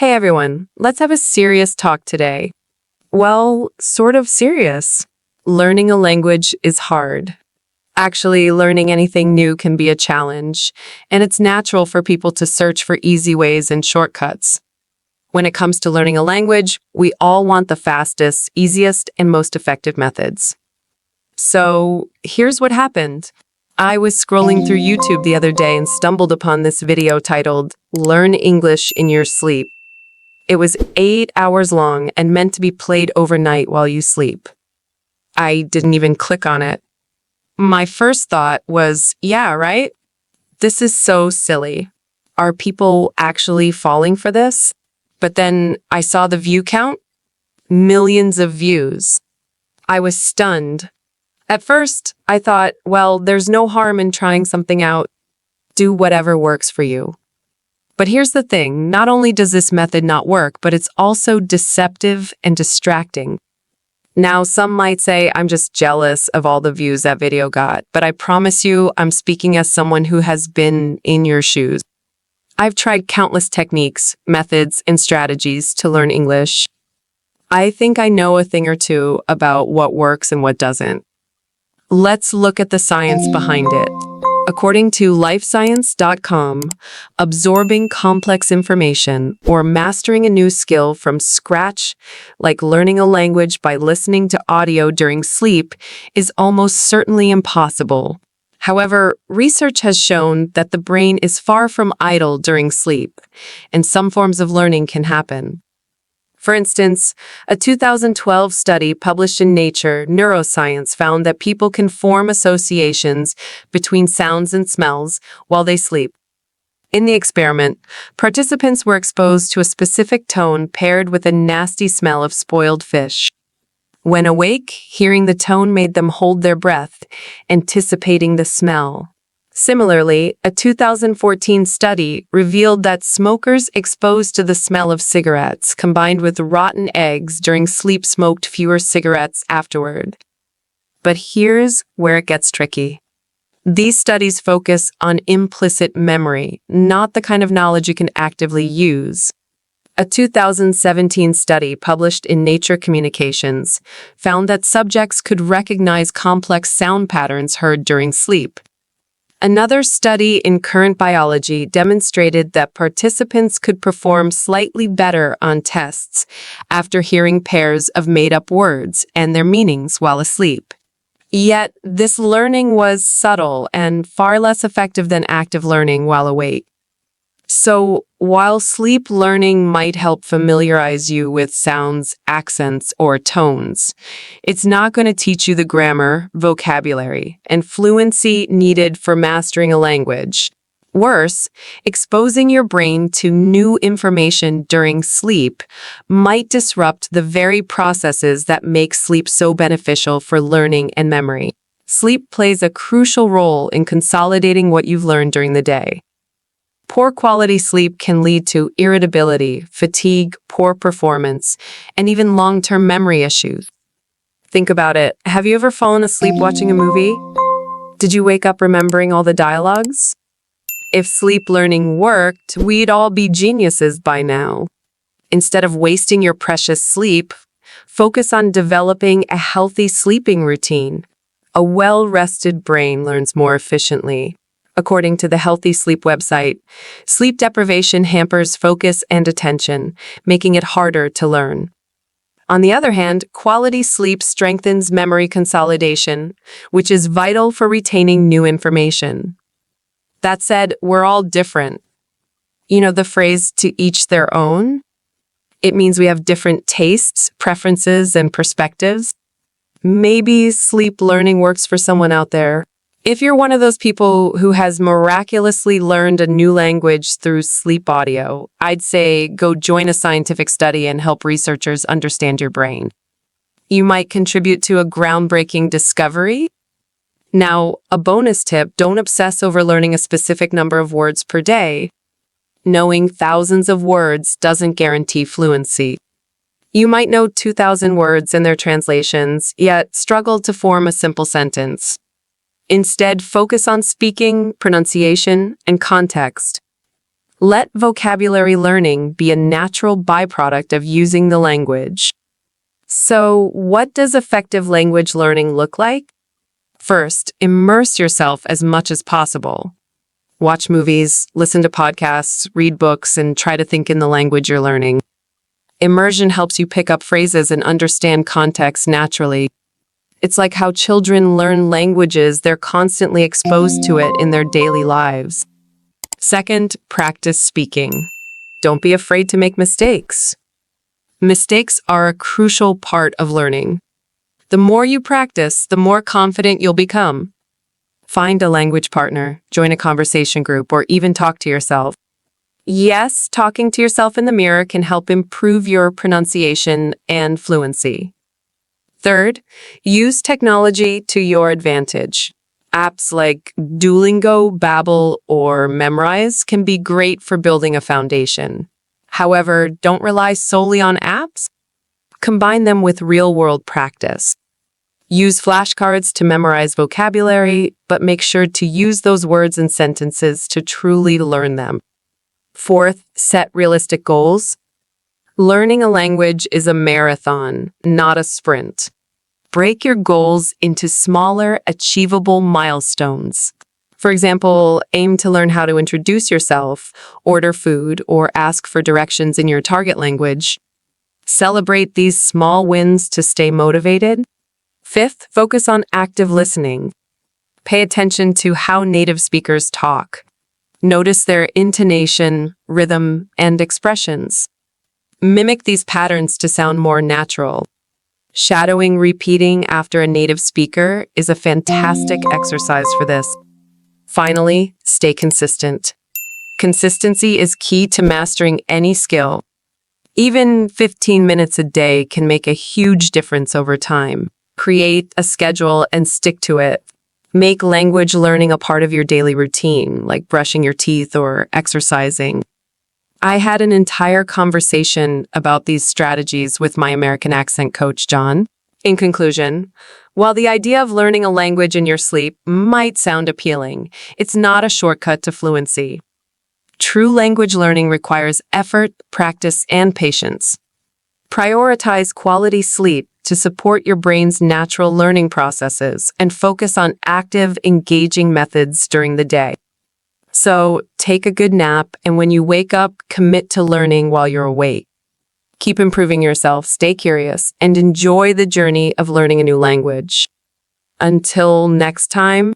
Hey everyone, let's have a serious talk today. Well, sort of serious. Learning a language is hard. Actually, learning anything new can be a challenge, and it's natural for people to search for easy ways and shortcuts. When it comes to learning a language, we all want the fastest, easiest, and most effective methods. So, here's what happened. I was scrolling through YouTube the other day and stumbled upon this video titled, "Learn English in Your Sleep." It was 8 hours long and meant to be played overnight while you sleep. I didn't even click on it. My first thought was, yeah, right? This is so silly. Are people actually falling for this? But then I saw the view count. Millions of views. I was stunned. At first, I thought, well, there's no harm in trying something out. Do whatever works for you. But here's the thing, not only does this method not work, but it's also deceptive and distracting. Now, some might say I'm just jealous of all the views that video got, but I promise you I'm speaking as someone who has been in your shoes. I've tried countless techniques, methods, and strategies to learn English. I think I know a thing or two about what works and what doesn't. Let's look at the science behind it. According to lifescience.com, absorbing complex information or mastering a new skill from scratch, like learning a language by listening to audio during sleep, is almost certainly impossible. However, research has shown that the brain is far from idle during sleep, and some forms of learning can happen. For instance, a 2012 study published in Nature Neuroscience found that people can form associations between sounds and smells while they sleep. In the experiment, participants were exposed to a specific tone paired with a nasty smell of spoiled fish. When awake, hearing the tone made them hold their breath, anticipating the smell. Similarly, a 2014 study revealed that smokers exposed to the smell of cigarettes combined with rotten eggs during sleep smoked fewer cigarettes afterward. But here's where it gets tricky. These studies focus on implicit memory, not the kind of knowledge you can actively use. A 2017 study published in Nature Communications found that subjects could recognize complex sound patterns heard during sleep. Another study in Current Biology demonstrated that participants could perform slightly better on tests after hearing pairs of made-up words and their meanings while asleep. Yet, this learning was subtle and far less effective than active learning while awake. So, while sleep learning might help familiarize you with sounds, accents, or tones, it's not going to teach you the grammar, vocabulary, and fluency needed for mastering a language. Worse, exposing your brain to new information during sleep might disrupt the very processes that make sleep so beneficial for learning and memory. Sleep plays a crucial role in consolidating what you've learned during the day. Poor quality sleep can lead to irritability, fatigue, poor performance, and even long-term memory issues. Think about it. Have you ever fallen asleep watching a movie? Did you wake up remembering all the dialogues? If sleep learning worked, we'd all be geniuses by now. Instead of wasting your precious sleep, focus on developing a healthy sleeping routine. A well-rested brain learns more efficiently. According to the Healthy Sleep website, sleep deprivation hampers focus and attention, making it harder to learn. On the other hand, quality sleep strengthens memory consolidation, which is vital for retaining new information. That said, we're all different. You know the phrase, to each their own? It means we have different tastes, preferences, and perspectives. Maybe sleep learning works for someone out there. If you're one of those people who has miraculously learned a new language through sleep audio, I'd say go join a scientific study and help researchers understand your brain. You might contribute to a groundbreaking discovery. Now, a bonus tip, don't obsess over learning a specific number of words per day. Knowing thousands of words doesn't guarantee fluency. You might know 2,000 words and their translations, yet struggle to form a simple sentence. Instead, focus on speaking, pronunciation, and context. Let vocabulary learning be a natural byproduct of using the language. So, what does effective language learning look like? First, immerse yourself as much as possible. Watch movies, listen to podcasts, read books, and try to think in the language you're learning. Immersion helps you pick up phrases and understand context naturally. It's like how children learn languages, they're constantly exposed to it in their daily lives. Second, practice speaking. Don't be afraid to make mistakes. Mistakes are a crucial part of learning. The more you practice, the more confident you'll become. Find a language partner, join a conversation group, or even talk to yourself. Yes, talking to yourself in the mirror can help improve your pronunciation and fluency. Third, use technology to your advantage. Apps like Duolingo, Babbel, or Memrise can be great for building a foundation. However, don't rely solely on apps. Combine them with real-world practice. Use flashcards to memorize vocabulary, but make sure to use those words and sentences to truly learn them. Fourth, set realistic goals. Learning a language is a marathon, not a sprint. Break your goals into smaller, achievable milestones. For example, aim to learn how to introduce yourself, order food, or ask for directions in your target language. Celebrate these small wins to stay motivated. Fifth, focus on active listening. Pay attention to how native speakers talk. Notice their intonation, rhythm, and expressions. Mimic these patterns to sound more natural. Shadowing repeating after a native speaker is a fantastic exercise for this. Finally, stay consistent. Consistency is key to mastering any skill. Even 15 minutes a day can make a huge difference over time. Create a schedule and stick to it. Make language learning a part of your daily routine, like brushing your teeth or exercising. I had an entire conversation about these strategies with my American accent coach, John. In conclusion, while the idea of learning a language in your sleep might sound appealing, it's not a shortcut to fluency. True language learning requires effort, practice, and patience. Prioritize quality sleep to support your brain's natural learning processes and focus on active, engaging methods during the day. So, take a good nap, and when you wake up, commit to learning while you're awake. Keep improving yourself, stay curious, and enjoy the journey of learning a new language. Until next time,